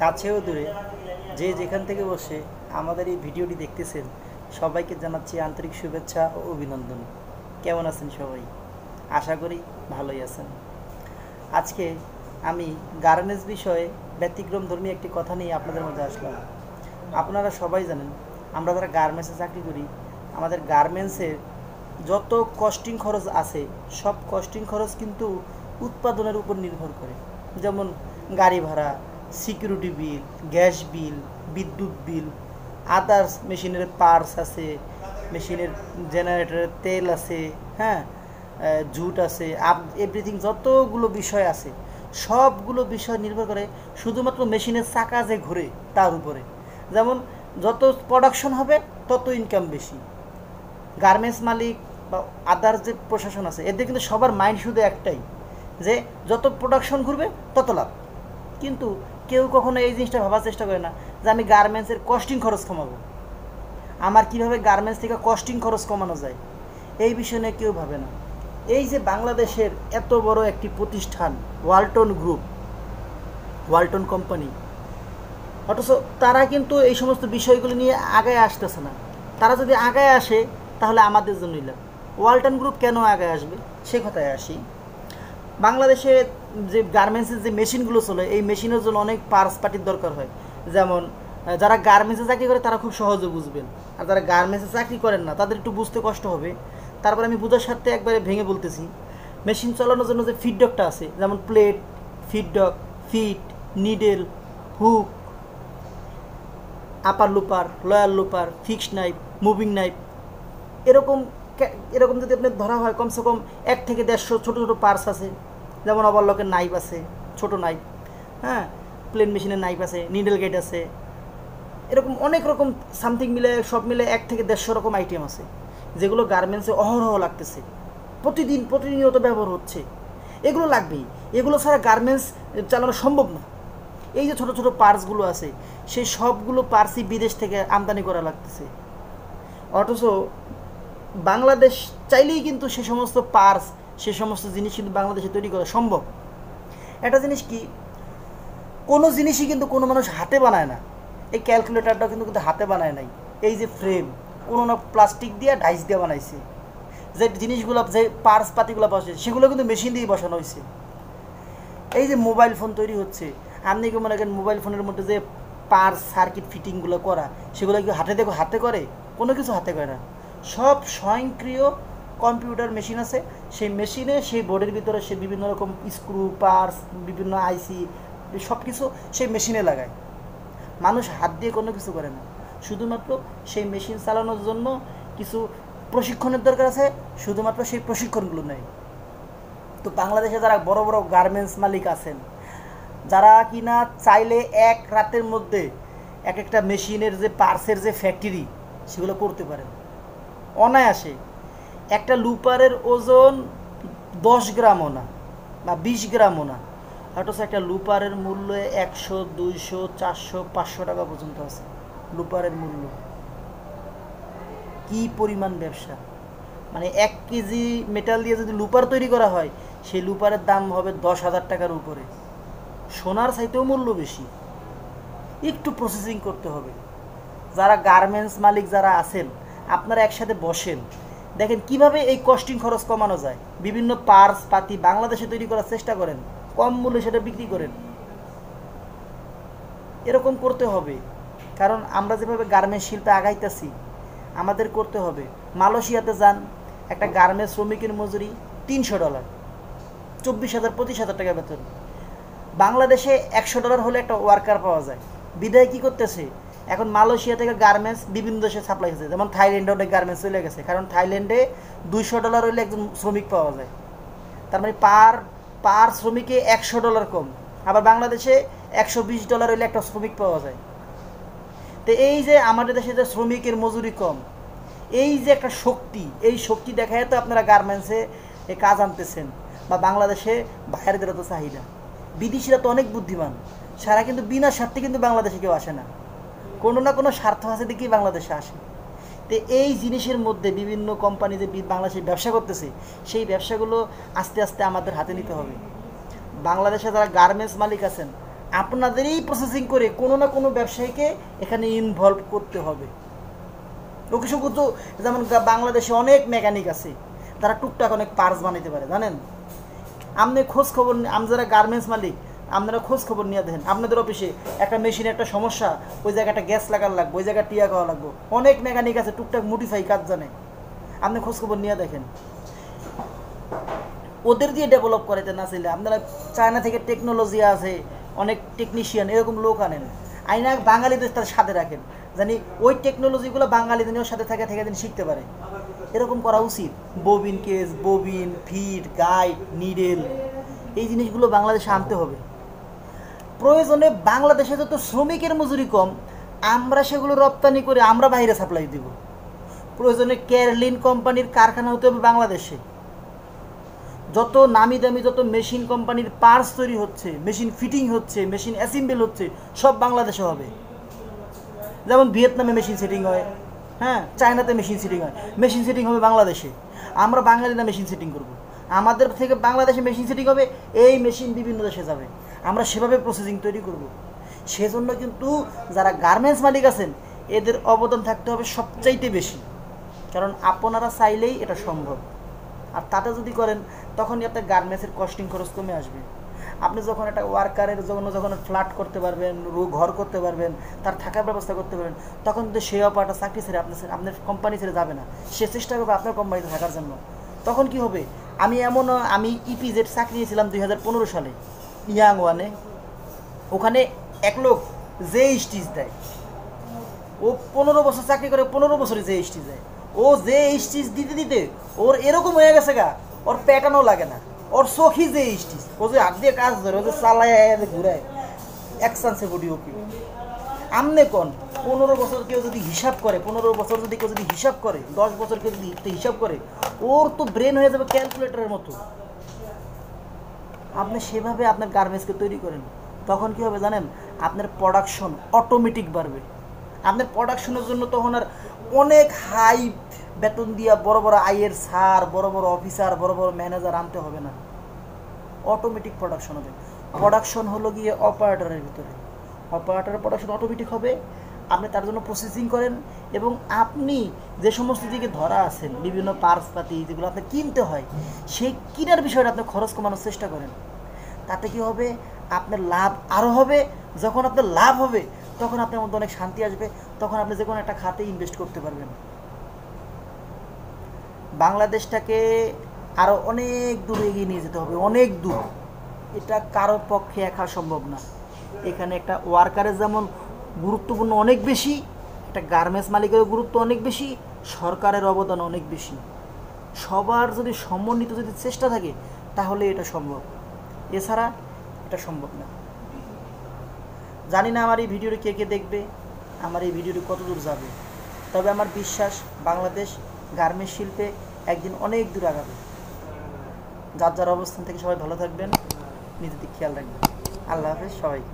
কাছেও দূরে যে যেখান থেকে বসে আমাদের এই ভিডিওটি দেখতেছেন সবাইকে জানাচ্ছি আন্তরিক শুভেচ্ছা ও অভিনন্দন। কেমন আছেন সবাই? আশা করি ভালোই আছেন। আজকে আমি গার্মেন্টস বিষয়ে ব্যতিক্রমধর্মী একটি কথা নিয়ে আপনাদের মধ্যে আসলাম। আপনারা সবাই জানেন, আমরা যারা গার্মেন্টসে চাকরি করি, আমাদের গার্মেন্টসের যত কস্টিং খরচ আছে সব কস্টিং খরচ কিন্তু উৎপাদনের উপর নির্ভর করে। যেমন গাড়ি ভাড়া, সিকিউরিটি বিল, গ্যাস বিল, বিদ্যুৎ বিল, আদার্স মেশিনের পার্টস আছে, মেশিনের জেনারেটরের তেল আছে, হ্যাঁ, জুট আছে, এভরিথিং যতগুলো বিষয় আছে সবগুলো বিষয় নির্ভর করে শুধুমাত্র মেশিনের চাকা যে ঘুরে তার উপরে। যেমন যত প্রোডাকশন হবে তত ইনকাম বেশি। গার্মেন্টস মালিক বা আদার্স যে প্রশাসন আছে এদের কিন্তু সবার মাইন্ড শুধু একটাই, যে যত প্রোডাকশন ঘুরবে তত লাভ। কিন্তু কেউ কখনো এই জিনিসটা ভাবার চেষ্টা করে না যে আমি গার্মেন্টসের কস্টিং খরচ কমাবো, আমার কিভাবে গার্মেন্টস থেকে কস্টিং খরচ কমানো যায়, এই বিষয় নিয়ে কেউ ভাবে না। এই যে বাংলাদেশের এত বড় একটি প্রতিষ্ঠান ওয়ালটন গ্রুপ, ওয়ালটন কোম্পানি, অথচ তারা কিন্তু এই সমস্ত বিষয়গুলো নিয়ে আগায় আসতেছে না। তারা যদি আগায় আসে তাহলে আমাদের জন্যই লাভ। ওয়ালটন গ্রুপ কেন আগায় আসবে সে কথায় আসি। বাংলাদেশে যে গার্মেন্টসের যে মেশিনগুলো চলে এই মেশিনের জন্য অনেক পার্টস পার্টির দরকার হয়। যেমন যারা গার্মেন্টসে চাকরি করে তারা খুব সহজে বুঝবেন, আর যারা গার্মেন্টসে চাকরি করেন না তাদের একটু বুঝতে কষ্ট হবে। তারপরে আমি বুঝার সাথে একবারে ভেঙে বলতেছি, মেশিন চালানোর জন্য যে ফিডডকটা আছে, যেমন plate, feed dog, feet, needle, hook, upper looper, lower looper, fixed knife, moving knife, এরকম এরকম যদি আপনার ধরা হয় কমসে কম 1 থেকে 150 ছোটো ছোটো পার্টস আছে। যেমন ওভারলকের নাইফ আছে, ছোটো নাইফ, হ্যাঁ, প্লেন মেশিনের নাইফ আছে, নিডেল গেট আছে, এরকম অনেক রকম সামথিং মিলে সব মিলে 1 থেকে 150 রকম আইটেম আছে, যেগুলো গার্মেন্টসে অহরহ লাগতেছে, প্রতিনিয়ত ব্যবহার হচ্ছে। এগুলো লাগবেই, এগুলো ছাড়া গার্মেন্টস চালানো সম্ভব না। এই যে ছোটো ছোটো পার্টসগুলো আছে সেই সবগুলো পার্টসই বিদেশ থেকে আমদানি করা লাগতেছে। অথচ বাংলাদেশ চাইলেই কিন্তু সে সমস্ত পার্টস, সে সমস্ত জিনিস কিন্তু বাংলাদেশে তৈরি করা সম্ভব। একটা জিনিস কি, কোনো জিনিসই কিন্তু কোনো মানুষ হাতে বানায় না। এই ক্যালকুলেটারটাও কিন্তু হাতে বানায় নাই। এই যে ফ্রেম, কোনো না প্লাস্টিক দিয়ে ডাইস দিয়ে বানাইছে। যে জিনিসগুলো, যে পার্টস পাতিগুলো বসে সেগুলো কিন্তু মেশিন দিয়ে বসানো হয়েছে। এই যে মোবাইল ফোন তৈরি হচ্ছে, আপনি কি মনে করেন মোবাইল ফোনের মধ্যে যে পার্টস সার্কিট ফিটিংগুলো করা সেগুলো কি হাতে করে? কোনো কিছু হাতে করে না। সব স্বয়ংক্রিয় কম্পিউটার মেশিন আছে, সেই মেশিনে সেই বোর্ডের ভিতরে সে বিভিন্ন রকম স্ক্রু, পার্টস, বিভিন্ন আইসি সব কিছু সেই মেশিনে লাগায়। মানুষ হাত দিয়ে কোনো কিছু করে না। শুধুমাত্র সেই মেশিন চালানোর জন্য কিছু প্রশিক্ষণের দরকার আছে, শুধুমাত্র সেই প্রশিক্ষণগুলো নেই। তো বাংলাদেশে যারা বড় বড় গার্মেন্টস মালিক আছেন, যারা কিনা চাইলে এক রাতের মধ্যে এক একটা মেশিনের যে পার্টসের যে ফ্যাক্টরি সেগুলো করতে পারেন অনায়াসে। একটা লুপারের ওজন 10 গ্রামও না বা 20 গ্রামও না, অথচ একটা লুপারের মূল্য 100, 200, 400, 500 টাকা পর্যন্ত আছে। লুপারের মূল্য কি পরিমাণ ব্যবসা! মানে 1 কেজি মেটাল দিয়ে যদি লুপার তৈরি করা হয় সেই লুপারের দাম হবে 10,000 টাকার উপরে। সোনার চাইতেও মূল্য বেশি। একটু প্রসেসিং করতে হবে। যারা গার্মেন্টস মালিক যারা আছেন, আপনারা একসাথে বসেন, দেখেন কিভাবে এই কস্টিং খরচ কমানো যায়। বিভিন্ন পার্টস পাতি বাংলাদেশে তৈরি করার চেষ্টা করেন, কম মূল্যে সেটা বিক্রি করেন। এরকম করতে হবে, কারণ আমরা যেভাবে গার্মেন্টস শিল্পে আগাইতেছি আমাদের করতে হবে। মালয়েশিয়াতে যান, একটা গার্মেন্টস শ্রমিকের মজুরি $300, 24,000 25,000 টাকা বেতন। বাংলাদেশে $100 হলে একটা ওয়ার্কার পাওয়া যায়। বিদায় কী করতেছে, এখন মালয়েশিয়া থেকে গার্মেন্টস বিভিন্ন দেশে সাপ্লাই হচ্ছে। যেমন থাইল্যান্ডে অনেক গার্মেন্টস চলে গেছে, কারণ থাইল্যান্ডে $200 হলে একজন শ্রমিক পাওয়া যায়। তার মানে পার শ্রমিকে $100 কম। আবার বাংলাদেশে $120 হলে একটা শ্রমিক পাওয়া যায়। তো এই যে আমাদের দেশে যে শ্রমিকের মজুরি কম, এই যে একটা শক্তি, এই শক্তি দেখায় তো আপনারা গার্মেন্টসে কাজ আনতেছেন, বা বাংলাদেশে বাইরের তো চাহিদা। বিদেশিরা তো অনেক বুদ্ধিমান, সারা কিন্তু বিনা স্বার্থে কিন্তু বাংলাদেশে কেউ আসে না, কোনো না কোনো স্বার্থ আছে দেখেই বাংলাদেশে আসে। তো এই জিনিসের মধ্যে বিভিন্ন কোম্পানি যে বাংলাদেশে ব্যবসা করতেছে সেই ব্যবসাগুলো আস্তে আস্তে আমাদের হাতে নিতে হবে। বাংলাদেশে যারা গার্মেন্টস মালিক আছেন আপনাদেরই প্রসেসিং করে কোনো না কোনো ব্যবসায়ীকে এখানে ইনভলভ করতে হবে। ওকে শুধু তো যেমন বাংলাদেশে অনেক মেকানিক আছে, তারা টুকটাক অনেক পার্টস বানাইতে পারে, জানেন? আপনি খোঁজ খবর, আমি যারা গার্মেন্টস মালিক, আপনারা খোঁজ খবর নিয়ে দেখেন আপনাদের অফিসে একটা মেশিনে একটা সমস্যা, ওই জায়গাটা গ্যাস লাগার লাগবে, ওই জায়গায় টিয়া খাওয়া লাগবে, অনেক মেকানিক আছে টুকটাক মডিফাই কাজ জানে, আপনি খোঁজ খবর নিয়ে দেখেন। ওদের দিয়ে ডেভেলপ করাইতে না চাইলে আপনারা চায়না থেকে টেকনোলজি আছে, অনেক টেকনিশিয়ান, এরকম লোক আনেন, আইনা বাঙালিদের তার সাথে রাখেন, জানি ওই টেকনোলজিগুলো বাঙালিদের সাথে থেকে থেকে শিখতে পারে। এরকম করা উচিত। Bobbin case, bobbin, feed, guide, needle, এই জিনিসগুলো বাংলাদেশে আনতে হবে। প্রয়োজনে বাংলাদেশে যত শ্রমিকের মজুরি কম, আমরা সেগুলো রপ্তানি করে আমরা বাইরে সাপ্লাই দিব। প্রয়োজনে কেরলিন কোম্পানির কারখানা হতে হবে বাংলাদেশে। যত নামি দামি যত মেশিন কোম্পানির পার্টস তৈরি হচ্ছে, মেশিন ফিটিং হচ্ছে, মেশিন অ্যাসেম্বল হচ্ছে, সব বাংলাদেশে হবে। যেমন ভিয়েতনামে মেশিন সেটিং হয়, হ্যাঁ, চায়নাতে মেশিন সেটিং হয়, মেশিন সেটিং হবে বাংলাদেশে। আমরা বাঙালিরা মেশিন সেটিং করব, আমাদের থেকে বাংলাদেশে মেশিন সেটিং হবে, এই মেশিন বিভিন্ন দেশে যাবে, আমরা সেভাবে প্রসেসিং তৈরি করব। সেজন্য কিন্তু যারা গার্মেন্টস মালিক আছেন এদের অবদান থাকতে হবে সবচাইতে বেশি, কারণ আপনারা চাইলেই এটা সম্ভব। আর তাতে যদি করেন তখনই আপনার গার্মেন্টসের কস্টিং খরচ কমে আসবে। আপনি যখন একটা ওয়ার্কারের যখন ফ্ল্যাট করতে পারবেন, ঘর করতে পারবেন, তার থাকার ব্যবস্থা করতে পারবেন, তখন কিন্তু সেই অপারটা চাকরি ছেড়ে আপনার কোম্পানি ছেড়ে যাবে না, সে চেষ্টা করবে আপনার কোম্পানিতে থাকার জন্য। তখন কি হবে, আমি ইপিজেড চাকরি নিয়েছিলাম 2015 সালে ইয়াং ওয়ানে। ওখানে এক লোক যে স্টিচ দেয়, ও 15 বছর চাকরি করে, 15 বছরে যে স্টিচ দেয়, ও যে স্টিচ দিতে দিতে ওর এরকম হয়ে গেছে গা, ওর প্যাটার্নও লাগে না, ওর চোখই যে স্টিচ, ও যে হাত দিয়ে কাজ ধরে, ও যে চালায় ঘুরায়, এক চান্সে বডি ওকে। আমনে কোন 15 বছর কেউ যদি হিসাব করে, 15 বছর যদি কেউ যদি হিসাব করে, 10 বছর কেউ যদি হিসাব করে, ওর তো ব্রেন হয়ে যাবে ক্যালকুলেটরের মতো। আপনি সেভাবে আপনার গার্মেন্টসকে তৈরি করেন, তখন কি হবে জানেন, আপনার প্রোডাকশন অটোমেটিক বাড়বে। আপনার প্রোডাকশনের জন্য তখন আর অনেক হাই বেতন দিয়া বড় বড় আইয়ের স্যার, বড় বড় অফিসার, বড় বড় ম্যানেজার আনতে হবে না, অটোমেটিক প্রোডাকশন হবে। প্রোডাকশন হলো গিয়ে অপারেটরের ভিতরে, অপারেটরের প্রোডাকশন অটোমেটিক হবে। আপনি তার জন্য প্রসেসিং করেন, এবং আপনি যে সমস্ত দিকে ধরা আছেন বিভিন্ন পার্টসপাতি যেগুলো আপনার কিনতে হয়, সেই কেনার বিষয়টা আপনি খরচ কমানোর চেষ্টা করেন। তাতে কি হবে, আপনার লাভ আরও হবে। যখন আপনার লাভ হবে তখন আপনার মধ্যে অনেক শান্তি আসবে, তখন আপনি যে কোনো একটা খাতে ইনভেস্ট করতে পারবেন। বাংলাদেশটাকে আরও অনেক দূর এগিয়ে নিয়ে যেতে হবে, অনেক দূর। এটা কারোর পক্ষে একা সম্ভব না। এখানে একটা ওয়ার্কারের যেমন গুরুত্বপূর্ণ অনেক বেশি, একটা গার্মেন্টস মালিকেরও গুরুত্ব অনেক বেশি, সরকারের অবদান অনেক বেশি। সবার যদি সমন্বিত যদি চেষ্টা থাকে তাহলে এটা সম্ভব, এছাড়া এটা সম্ভব না। জানি না আমার এই ভিডিওটি কে কে দেখবে, আমার এই ভিডিওটি কত দূর যাবে, তবে আমার বিশ্বাস বাংলাদেশ গার্মেন্টস শিল্পে একদিন অনেক দূর আগাবে। যার যার অবস্থান থেকে সবাই ভালো থাকবেন, নিজেদের খেয়াল রাখবেন। আল্লাহ হাফেজ সবাইকে।